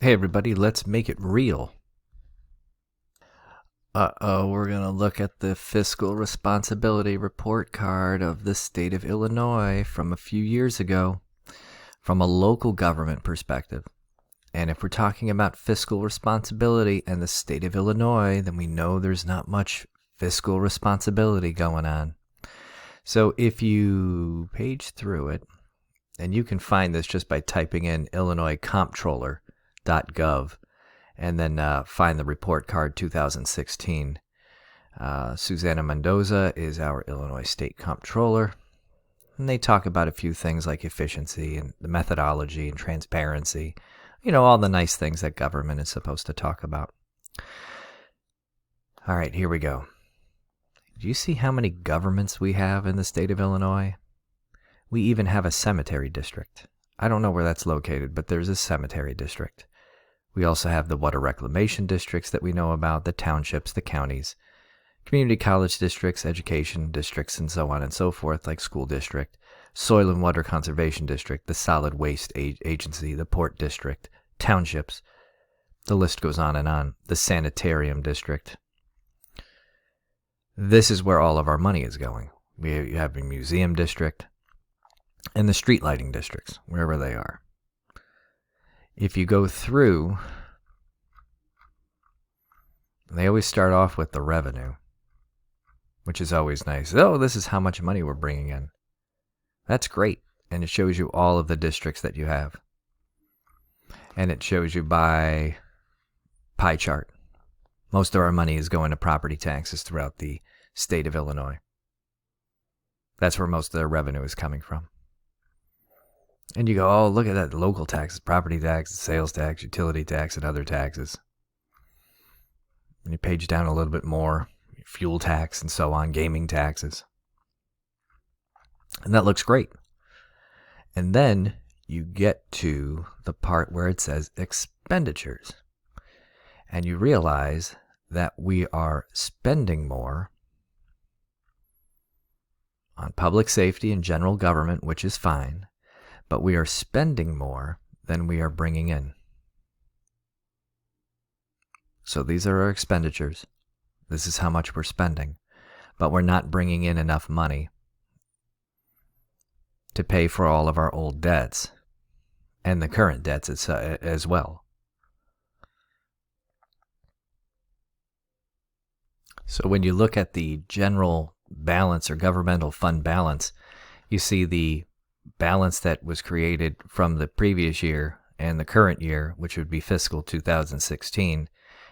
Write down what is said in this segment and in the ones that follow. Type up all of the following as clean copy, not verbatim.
Hey everybody, let's make it real. We're going to look at the fiscal responsibility report card of the state of Illinois from a few years ago from a local government perspective. And if we're talking about fiscal responsibility and the state of Illinois, then we know there's not much fiscal responsibility going on. So if you page through it, and you can find this just by typing in illinoiscomptroller.gov and then find the report card 2016. Susanna Mendoza is our Illinois State Comptroller, and they talk about a few things like efficiency and the methodology and transparency, all the nice things that government is supposed to talk about. All right, here we go. Do you see how many governments we have in the state of Illinois? We even have a cemetery district. I don't know where that's located, but there's a cemetery district. We also have the water reclamation districts that we know about, the townships, the counties, community college districts, education districts, and so on and so forth, like school district, soil and water conservation district, the solid waste agency, the port district, townships. The list goes on and on. The sanitarium district. This is where all of our money is going. We have a museum district and the street lighting districts, wherever they are. If you go through, they always start off with the revenue, which is always nice. Oh, this is how much money we're bringing in. That's great. And it shows you all of the districts that you have. And it shows you by pie chart. Most of our money is going to property taxes throughout the state of Illinois. That's where most of their revenue is coming from. And you go, oh, look at that, local taxes, property taxes, sales tax, utility tax, and other taxes. And you page down a little bit more, fuel tax and so on, gaming taxes. And that looks great. And then you get to the part where it says expenditures. And you realize that we are spending more on public safety and general government, which is fine. But we are spending more than we are bringing in. So these are our expenditures. This is how much we're spending. But we're not bringing in enough money to pay for all of our old debts and the current debts as well. So when you look at the general balance or governmental fund balance, you see the balance that was created from the previous year and the current year, which would be fiscal 2016.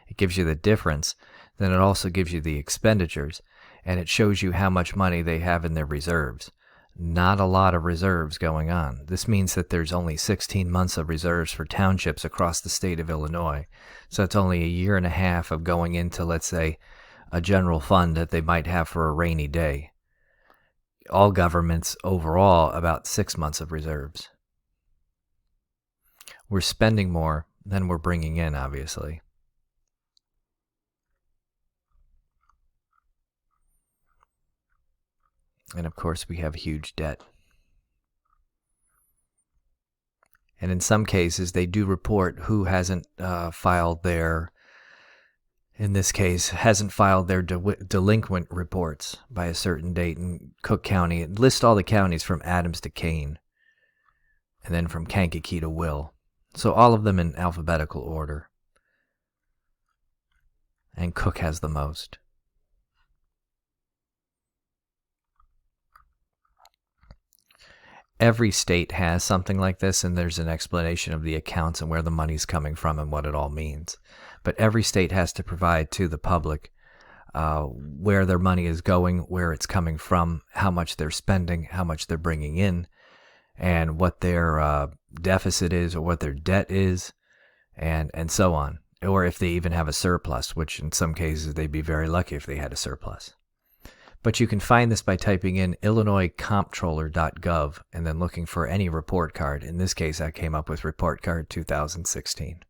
It gives you the difference. Then it also gives you the expenditures, and it shows you how much money they have in their reserves. Not a lot of reserves going on. This means that there's only 16 months of reserves for townships across the state of Illinois. So it's only a year and a half of going into, let's say, a general fund that they might have for a rainy day. All governments overall about 6 months of reserves. We're spending more than we're bringing in, obviously. And of course, we have huge debt. And in some cases, they do report who hasn't filed their, in this case, hasn't filed their delinquent reports by a certain date in Cook County. It lists all the counties from Adams to Kane, and then from Kankakee to Will. So all of them in alphabetical order. And Cook has the most. Every state has something like this, and there's an explanation of the accounts and where the money's coming from and what it all means. But every state has to provide to the public where their money is going, where it's coming from, how much they're spending, how much they're bringing in, and what their deficit is or what their debt is, and so on. Or if they even have a surplus, which in some cases they'd be very lucky if they had a surplus. But you can find this by typing in illinoiscomptroller.gov and then looking for any report card. In this case, I came up with report card 2016.